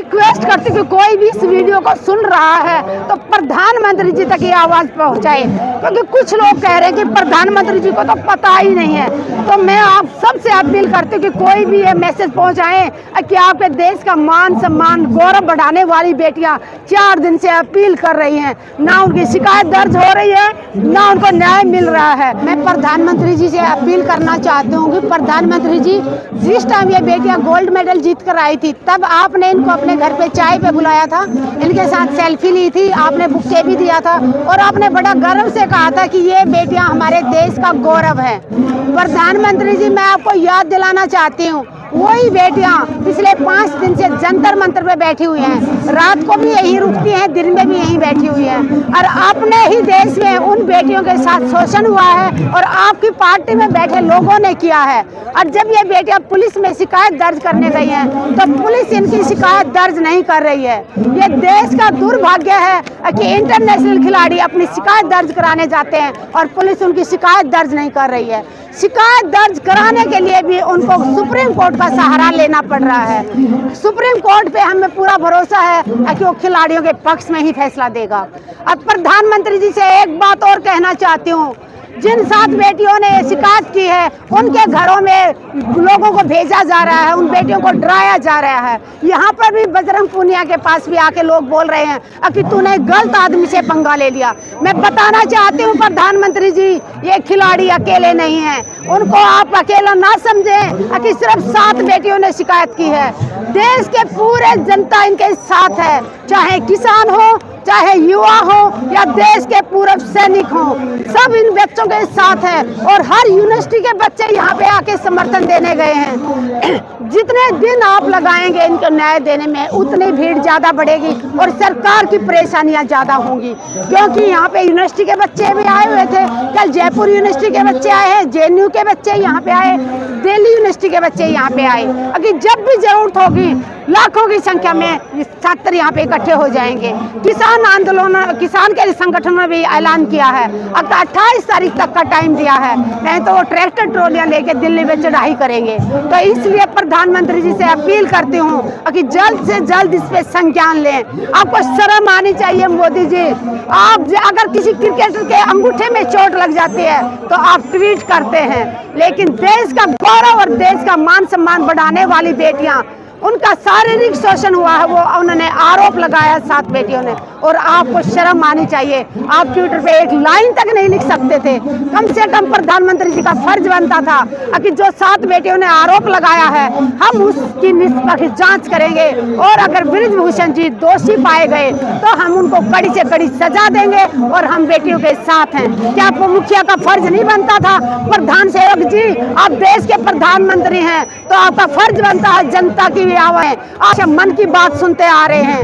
Request करती कि कोई भी इस वीडियो को सुन रहा है तो प्रधानमंत्री जी तक ये आवाज़ पहुंचाए, क्योंकि कुछ लोग कह रहे हैं कि प्रधानमंत्री जी को तो पता ही नहीं है। तो मैं आप सबसे अपील करती हूँ कि कोई भी ये मैसेज पहुंचाएं कि आपके देश का मान सम्मान गौरव बढ़ाने वाली बेटियां 4 दिन से अपील कर रही हैं, ना उनकी शिकायत दर्ज हो रही है, ना उनको न्याय मिल रहा है। मैं प्रधानमंत्री जी से अपील करना चाहती हूँ कि प्रधानमंत्री जी, जिस टाइम ये बेटियां गोल्ड मेडल जीत कर आई थी तब आपने इनको अपने घर पे चाय पे बुलाया था, इनके साथ सेल्फी ली थी, आपने बुके भी दिया था और आपने बड़ा गर्व से कहा था कि ये बेटियां हमारे देश का गौरव है। प्रधानमंत्री जी, मैं आपको याद दिलाना चाहती हूँ, वही बेटियां पिछले 5 दिन से जंतर मंतर पे बैठी हुई हैं, रात को भी यहीं रुकती हैं, दिन में भी यहीं बैठी हुई हैं और अपने ही देश में उन बेटियों के साथ शोषण हुआ है और आपकी पार्टी में बैठे लोगों ने किया है। और जब ये बेटियां पुलिस में शिकायत दर्ज करने गई हैं तो पुलिस इनकी शिकायत दर्ज नहीं कर रही है। ये देश का दुर्भाग्य है कि इंटरनेशनल खिलाड़ी अपनी शिकायत दर्ज कराने जाते हैं और पुलिस उनकी शिकायत दर्ज नहीं कर रही है। शिकायत दर्ज कराने के लिए भी उनको सुप्रीम कोर्ट का सहारा लेना पड़ रहा है। सुप्रीम कोर्ट पे हमें पूरा भरोसा है कि वो खिलाड़ियों के पक्ष में ही फैसला देगा। अब प्रधानमंत्री जी से एक बात और कहना चाहती हूँ, जिन 7 बेटियों ने शिकायत की है उनके घरों में लोगों को भेजा जा रहा है, उन बेटियों को डराया जा रहा है। यहाँ पर भी बजरंग पूनिया के पास भी आके लोग बोल रहे हैं कि तूने गलत आदमी से पंगा ले लिया। मैं बताना चाहती हूँ प्रधानमंत्री जी, ये खिलाड़ी अकेले नहीं हैं, उनको आप अकेला ना समझें कि सिर्फ 7 बेटियों ने शिकायत की है। देश के पूरे जनता इनके साथ है, चाहे किसान हो, चाहे युवा हो या देश के पूर्व सैनिक हो, सब इन बच्चों के साथ है और हर यूनिवर्सिटी के बच्चे यहाँ पे आके समर्थन देने गए हैं। जितने दिन आप लगाएंगे इनको न्याय देने में उतनी भीड़ ज़्यादा बढ़ेगी और सरकार की परेशानियाँ ज़्यादा होंगी, क्योंकि यहाँ पे यूनिवर्सिटी के बच्चे भी आए हुए थे। कल जयपुर यूनिवर्सिटी के बच्चे आए हैं, JNU के बच्चे यहाँ पे आए, दिल्ली यूनिवर्सिटी के बच्चे यहाँ पे आए। अगर जब भी जरूरत होगी लाखों की संख्या में छात्र यहाँ पे इकट्ठे हो जाएंगे। किसान आंदोलन, किसान के संगठन ने भी ऐलान किया है, अब 28 तारीख तक का टाइम दिया है, नहीं तो वो ट्रैक्टर ट्रॉलियाँ लेके दिल्ली में चढ़ाई करेंगे। तो इसलिए प्रधानमंत्री जी से अपील करती हूँ कि जल्द से जल्द इस पे संज्ञान लें। आपको शर्म आनी चाहिए मोदी जी। आप अगर किसी क्रिकेटर के अंगूठे में चोट लग जाती है तो आप ट्वीट करते हैं, लेकिन देश का गौरव और देश का मान सम्मान बढ़ाने वाली बेटियां, उनका शारीरिक शोषण हुआ है, वो उन्होंने आरोप लगाया 7 बेटियों ने, और आपको शर्म आनी चाहिए। आप ट्विटर पे एक लाइन तक नहीं लिख सकते थे। कम से कम प्रधानमंत्री जी का फर्ज बनता था कि जो 7 बेटियों ने आरोप लगाया है हम उसकी निष्पक्ष जांच करेंगे और अगर बृजभूषण जी दोषी पाए गए तो हम उनको कड़ी से कड़ी सजा देंगे और हम बेटियों के साथ हैं। क्या आपको मुखिया का फर्ज नहीं बनता था? प्रधान सेवक जी, आप देश के प्रधानमंत्री हैं तो आपका फर्ज बनता है जनता की आवाज़। आज मन की बात सुनते आ रहे हैं,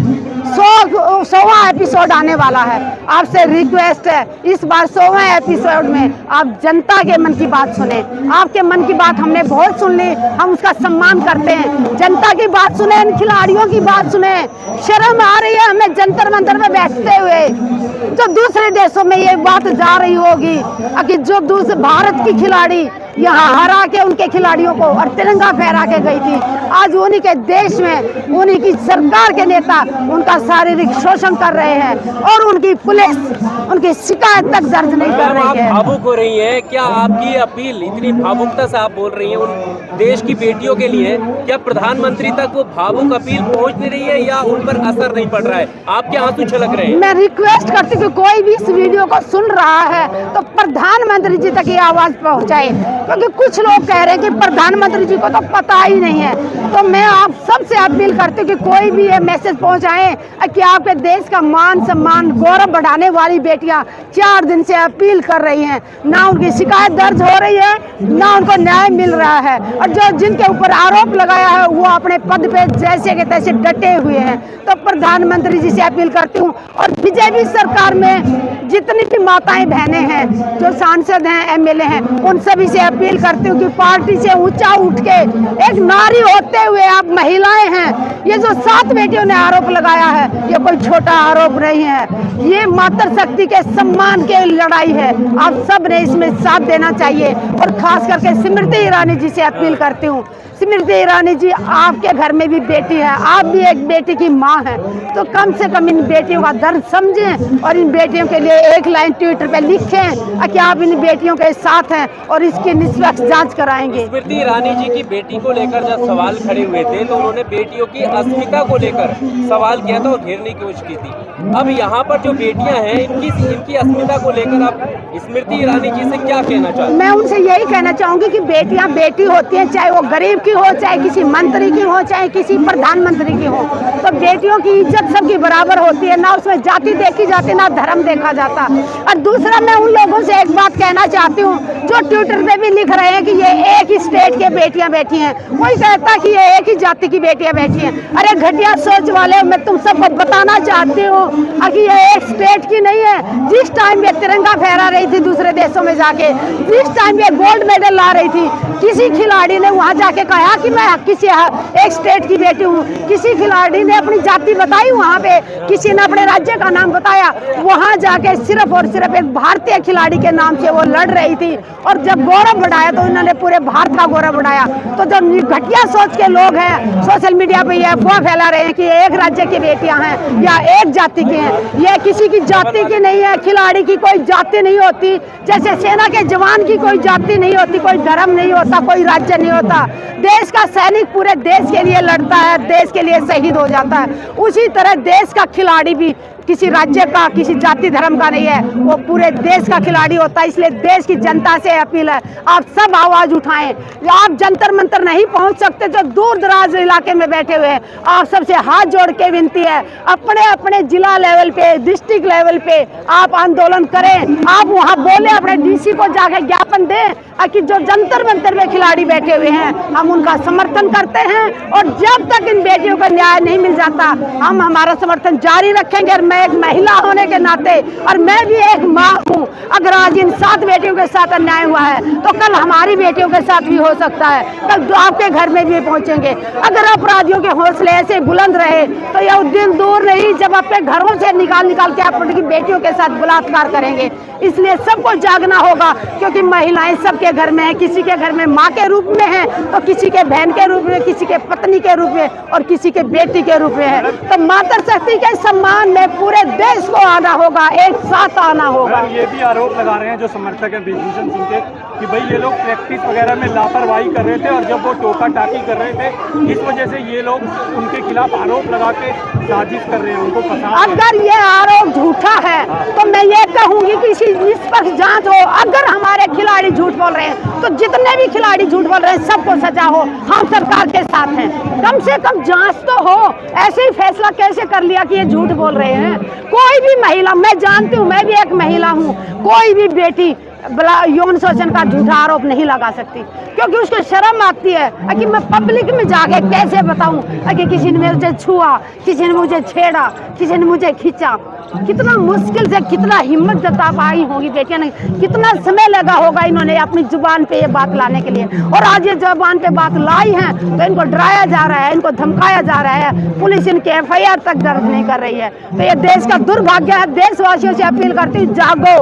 100वां एपिसोड आने वाला है। आपसे रिक्वेस्ट है, इस बार 100वें एपिसोड में आप जनता के मन की बात सुने। आपके मन की बात हमने बहुत सुन ली, हम उसका सम्मान करते हैं। जनता की बात सुने, इन खिलाड़ियों की बात सुने। शर्म आ रही है हमें जंतर मंतर में बैठते हुए। जो दूसरे देशों में ये बात जा रही होगी कि जो दूसरे भारत की खिलाड़ी यहाँ हरा के उनके खिलाड़ियों को और तिरंगा फहरा के गई थी, आज उन्हीं के देश में उन्हीं की सरकार के नेता उनका शारीरिक शोषण कर रहे हैं और उनकी पुलिस उनकी शिकायत तक दर्ज नहीं कर रही है। भावुक हो रही है, क्या आपकी अपील इतनी भावुकता से आप बोल रही हैं उन देश की बेटियों के लिए, क्या प्रधानमंत्री तक वो भावुक अपील पहुंच नहीं रही है या उन पर असर नहीं पड़ रहा है? आपके आंसू छलक रहे हैं। मैं रिक्वेस्ट करती हूँ कि कोई भी इस वीडियो को सुन रहा है तो प्रधानमंत्री जी तक ये आवाज़ पहुँचाए, क्योंकि कुछ लोग कह रहे हैं कि प्रधानमंत्री जी को तो पता ही नहीं है। तो मैं आप सबसे अपील करती हूँ कि कोई भी ये मैसेज पहुँचाएं कि आपके देश का मान सम्मान गौरव बढ़ाने वाली बेटियां 4 दिन से अपील कर रही हैं, ना उनकी शिकायत दर्ज हो रही है, ना उनको न्याय मिल रहा है, और जो जिनके ऊपर आरोप लगाया है वो अपने पद पे जैसे के तैसे डटे हुए हैं। तो प्रधानमंत्री जी से अपील करती हूँ और बीजेपी सरकार में जितनी भी माताएं बहनें हैं, जो सांसद हैं, MLA हैं, उन सभी से अपील करती हूँ कि पार्टी से ऊंचा उठ के एक नारी होते हुए आप महिलाएं हैं, ये जो 7 बेटियों ने आरोप लगाया है ये कोई छोटा आरोप नहीं है, ये मातृशक्ति के सम्मान की लड़ाई है। आप सब ने इसमें साथ देना चाहिए और खास करके स्मृति ईरानी जी से अपील करती हूँ। स्मृति ईरानी जी, आपके घर में भी बेटी है, आप भी एक बेटी की माँ हैं, तो कम से कम इन बेटियों का दर्द समझें और इन बेटियों के लिए एक लाइन ट्विटर पे लिखें कि आप इन बेटियों के साथ हैं और इसकी निष्पक्ष जांच कराएंगे। स्मृति ईरानी जी की बेटी को लेकर जब सवाल खड़े हुए थे तो उन्होंने बेटियों की अस्मिता को लेकर सवाल किया था और घेरने की कोशिश की थी। अब यहाँ पर जो बेटियां हैं इनकी अस्मिता को लेकर आप स्मृति ईरानी जी से क्या कहना चाहते हैं? मैं उनसे यही कहना चाहूंगी कि बेटियां बेटी होती हैं, चाहे वो गरीब की हो, चाहे किसी मंत्री की हो, चाहे किसी प्रधानमंत्री की हो, तो बेटियों की इज्जत सबकी बराबर होती है, ना उसमें जाति देखी जाती ना धर्म देखा जाता। और दूसरा, मैं उन लोगों से एक बात कहना चाहती हूँ जो ट्विटर पे भी लिख रहे हैं कि ये एक ही स्टेट के बेटियां बैठी हैं, कोई कहता कि ये एक ही जाति की बेटियां बैठी हैं। अरे घटिया सोच वाले, मैं तुम सबको बताना चाहती हूँ कि ये एक स्टेट की नहीं है। जिस टाइम ये तिरंगा फहरा रही थी दूसरे देशों में जाके, जिस टाइम ये गोल्ड मेडल ला रही थी, किसी खिलाड़ी ने वहाँ जाके कहा कि मैं किसी एक स्टेट की बेटी हूँ, किसी खिलाड़ी ने अपनी जाति बताई वहाँ पे, किसी ने अपने राज्य का नाम बताया, वहाँ जाके सिर्फ और सिर्फ एक भारतीय खिलाड़ी के नाम से वो लड़ रही थी और जब गौरव बढ़ाया तो इन्होंने पूरे भारत का गौरव बढ़ाया। तो जो घटिया सोच के लोग हैं सोशल मीडिया पे ये अफवाह फैला रहे हैं कि एक राज्य की बेटियां हैं या एक जाति की हैं, ये किसी की जाति की नहीं है। खिलाड़ी की कोई जाति नहीं होती, जैसे सेना के जवान की कोई जाति नहीं होती, कोई धर्म नहीं होता, कोई राज्य नहीं होता। देश का सैनिक पूरे देश के लिए लड़ता है, देश के लिए शहीद हो जाता है, उसी तरह देश का खिलाड़ी भी किसी राज्य का, किसी जाति धर्म का नहीं है, वो पूरे देश का खिलाड़ी होता है। इसलिए देश की जनता से अपील है, आप सब आवाज उठाएं। आप जंतर मंतर नहीं पहुंच सकते, जो दूर दराज इलाके में बैठे हुए हैं, आप सबसे हाथ जोड़ के विनती है, अपने अपने जिला लेवल पे, डिस्ट्रिक्ट लेवल पे आप आंदोलन करें, आप वहां बोले, अपने डीसी को जाके ज्ञापन दें कि जो जंतर मंतर में खिलाड़ी बैठे हुए हैं हम उनका समर्थन करते हैं और जब तक इन बेटियों को न्याय नहीं मिल जाता हम हमारा समर्थन जारी रखेंगे। और मैं एक महिला होने के नाते, और मैं भी एक माँ हूँ, अगर आज इन 7 बेटियों के साथ अन्याय हुआ है तो कल हमारी बेटियों के साथ भी हो सकता है, कल तो आपके घर में भी पहुँचेंगे। अगर अपराधियों के हौसले ऐसे बुलंद रहे तो यह दिन दूर नहीं जब अपने घरों से निकाल के आप उनकी बेटियों के साथ बलात्कार करेंगे। इसलिए सबको जागना होगा, क्योंकि महिलाएं सबके घर में है, किसी के घर में माँ के रूप में है तो किसी के बहन के रूप में, किसी के पत्नी के रूप में और किसी के बेटी के रूप में है। तो मातृशक्ति के सम्मान में पूरे देश को आना होगा, एक साथ आना होगा। ये भी आरोप लगा रहे हैं जो समर्थक हैं ब्रिजभूषण सिंह के कि भाई ये लोग प्रैक्टिस वगैरह में लापरवाही कर रहे थे और जब वो टोका टाकी कर रहे थे इस वजह से ये लोग उनके खिलाफ आरोप लगा के साजिश कर रहे हैं, उनको फंसा। अगर ये आरोप झूठा है तो मैं ये कहूंगी कि इसकी निष्पक्ष जांच हो। अगर हमारे खिलाड़ी झूठ बोल रहे हैं तो जितने भी खिलाड़ी झूठ बोल रहे हैं सबको सजा हो, हम सरकार के साथ हैं। कम से कम जांच तो हो, ऐसे ही फैसला कैसे कर लिया कि ये झूठ बोल रहे हैं। कोई भी महिला, मैं जानती हूँ, मैं भी एक महिला हूँ, कोई भी बेटी यौन शोषण का झूठा आरोप नहीं लगा सकती, क्योंकि उसको शर्म आती है कि मैं पब्लिक में जाके कैसे बताऊं कि किसी ने मुझे छुआ, किसी ने मुझे छेड़ा, किसी ने मुझे खींचा। कितना मुश्किल से, कितना हिम्मत जता पाई होगी बेटियां ने, कितना समय लगा होगा इन्होंने अपनी जुबान पे ये बात लाने के लिए। और आज ये जुबान पे बात लाई है तो इनको डराया जा रहा है, इनको धमकाया जा रहा है, पुलिस इनके FIR तक दर्ज नहीं कर रही है। तो ये देश का दुर्भाग्य है। देशवासियों से अपील करती हूँ, जागो।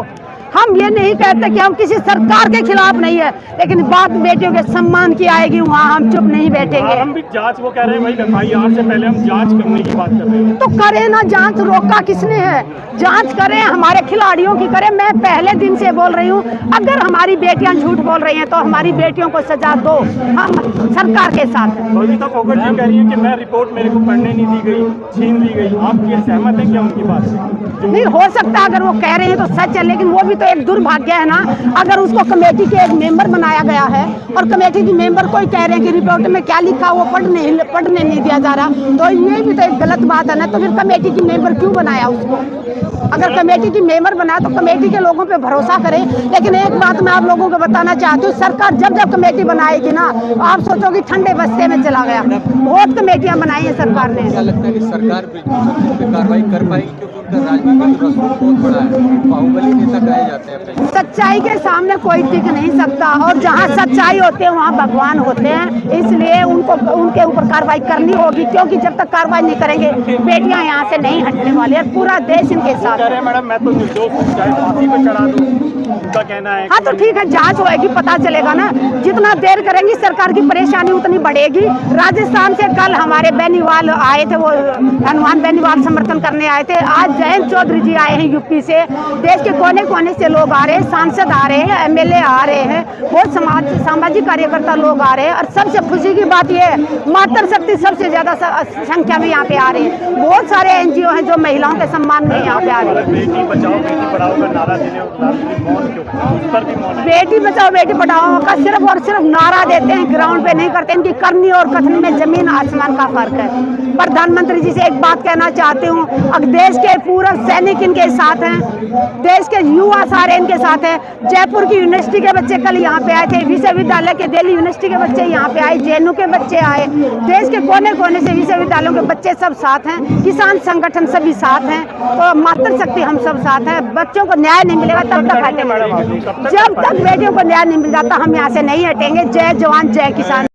हम ये नहीं कहते कि हम किसी सरकार के खिलाफ नहीं है, लेकिन बात बेटियों के सम्मान की आएगी वहाँ हम चुप नहीं बैठेंगे। हम भी जांच, वो कह रहे हैं भाई FIR से पहले हम जांच करने की बात कर रहे हैं। तो करें ना जांच, रोका किसने है? जांच करें, हमारे खिलाड़ियों की करें। मैं पहले दिन से बोल रही हूँ, अगर हमारी बेटियां झूठ बोल रही हैं तो हमारी बेटियों को सजा दो, हम सरकार के साथ हैं। बबीता फोगट जी कह रही है कि मैं रिपोर्ट मेरे को पढ़ने नहीं दी गई, छीन ली गई। आप ये सहमत हैं क्या उनकी बात से? नहीं हो सकता, अगर वो कह रहे हैं तो सच है, लेकिन वो भी तो एक दुर्भाग्य है ना। अगर उसको कमेटी के एक मेंबर बनाया गया है और कमेटी की मेंबर को ही कह रहे हैं कि रिपोर्ट में क्या लिखा वो पढ़ने नहीं दिया जा रहा, तो ये भी तो एक गलत बात है ना। तो फिर कमेटी की मेंबर क्यों बनाया उसको? अगर कमेटी की मेंबर बनाया तो कमेटी के लोगों पे भरोसा करें। लेकिन एक बात मैं आप लोगों को बताना चाहती हूँ, सरकार जब जब कमेटी बनाएगी ना, आप सोचो कि ठंडे बस्ते में चला गया। बहुत कमेटियां बनाई है सरकार ने। ऐसा लगता है कि सरकार ब्रिजभूषण सिंह पे कार्रवाई कर पाएगी, क्योंकि उनका राजनीतिक रसूख बहुत बड़ा है, बाहुबली नेता कहे जाते हैं? सच्चाई के सामने कोई टिक नहीं सकता, और जहाँ सच्चाई होती है वहाँ भगवान होते हैं, इसलिए उनके ऊपर कार्रवाई करनी होगी, क्योंकि जब तक कार्रवाई नहीं करेंगे बेटियां यहाँ से नहीं हटने वाली है। पूरा देश इनके साथ है। मैडम मैं तो निर्दोष हूं, चाहे फांसी पे चढ़ा दूं, उनका कहना है। हाँ तो ठीक है, जांच होएगी, पता चलेगा ना। जितना देर करेंगी सरकार की परेशानी उतनी बढ़ेगी। राजस्थान से कल हमारे बेनीवाल आए थे, वो हनुमान बेनीवाल समर्थन करने आए थे। आज जयंत चौधरी जी आए हैं यूपी से। देश के कोने कोने से लोग आ रहे हैं, सांसद आ रहे हैं, एमएलए आ रहे हैं, बहुत सामाजिक कार्यकर्ता लोग आ रहे हैं। और सबसे खुशी की बात यह है मातृशक्ति सबसे ज्यादा संख्या में यहाँ पे आ रही है। बहुत सारे एनजीओ हैं जो महिलाओं के सम्मान में यहाँ पे आ रहे हैं। बेटी बचाओ बेटी पढ़ाओ का नारा देने उस पर भी मौन। बेटी बचाओ बेटी पढ़ाओ का सिर्फ और सिर्फ नारा देते हैं, ग्राउंड पे नहीं करते। इनकी करनी और कथनी में जमीन आसमान का फर्क है। प्रधानमंत्री जी से एक बात कहना चाहती हूँ, अब देश के पूरा सैनिक इनके साथ हैं, देश के युवा सारे इनके साथ हैं। जयपुर की यूनिवर्सिटी के बच्चे कल यहाँ पे आए थे, विश्वविद्यालय के दिल्ली यूनिवर्सिटी के बच्चे यहाँ पे आए, जेएनयू के बच्चे आए, देश के कोने कोने से विश्वविद्यालयों के बच्चे सब साथ हैं, किसान संगठन सभी साथ हैं। तो मातृशक्ति हम सब साथ हैं। बच्चों को न्याय नहीं मिलेगा तब तक हटेंगे। जब तक बेटियों को न्याय नहीं मिल जाता हम यहाँ से नहीं हटेंगे। जय जवान जय किसान।